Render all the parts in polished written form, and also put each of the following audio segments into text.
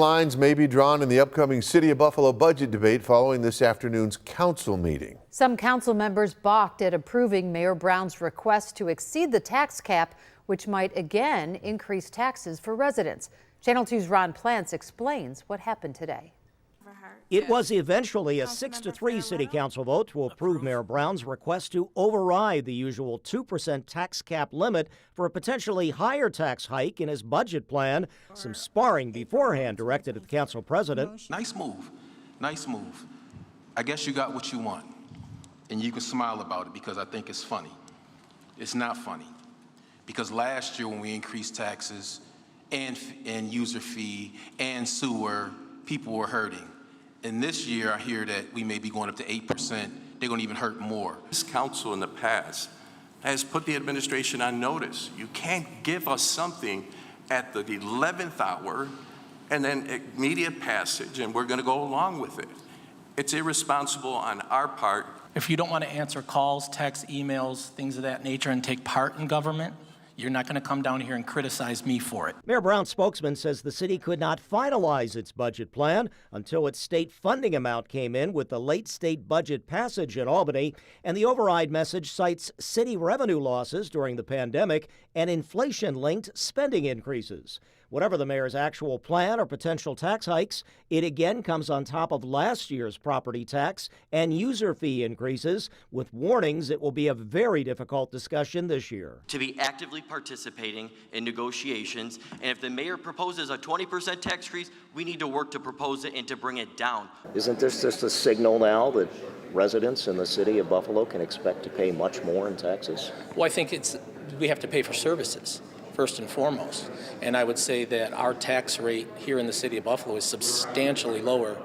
Lines may be drawn in the upcoming City of Buffalo budget debate following this afternoon's council meeting. Some council members balked at approving Mayor Brown's request to exceed the tax cap, which might again increase taxes for residents. Channel 2's Ron Plants explains what happened today. It was eventually a 6-3 city council vote to approve Mayor Brown's request to override the usual 2% tax cap limit for a potentially higher tax hike in his budget plan. Some sparring beforehand directed at the council president. Nice move. Nice move. I guess you got what you want, and you can smile about it because I think it's funny. It's not funny, because last year when we increased taxes and user fee and sewer, people were hurting. And this year, I hear that we may be going up to 8%. They're going to even hurt more. This council in the past has put the administration on notice. You can't give us something at the 11th hour and then immediate passage, and we're going to go along with it. It's irresponsible on our part. If you don't want to answer calls, texts, emails, things of that nature, and take part in government, you're not going to come down here and criticize me for it. Mayor Brown's spokesman says the city could not finalize its budget plan until its state funding amount came in with the late state budget passage in Albany, and the override message cites city revenue losses during the pandemic and inflation-linked spending increases. Whatever the mayor's actual plan or potential tax hikes, it again comes on top of last year's property tax and user fee increases, with warnings it will be a very difficult discussion this year. To be actively participating in negotiations, and if the mayor proposes a 20% tax increase, we need to work to propose it and to bring it down. Isn't this just a signal now that residents in the city of Buffalo can expect to pay much more in taxes? Well, I think we have to pay for services first and foremost. And I would say that our tax rate here in the city of Buffalo is substantially lower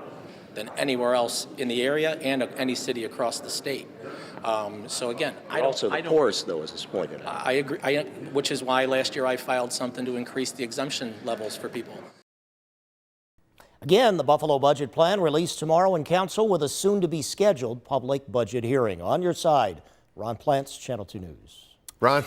than anywhere else in the area and any city across the state. So again, the poorest, though, as is pointed out. I agree, which is why last year I filed something to increase the exemption levels for people. Again, the Buffalo budget plan released tomorrow in council with a soon-to-be scheduled public budget hearing. On your side, Ron Plants, Channel 2 News. Ron.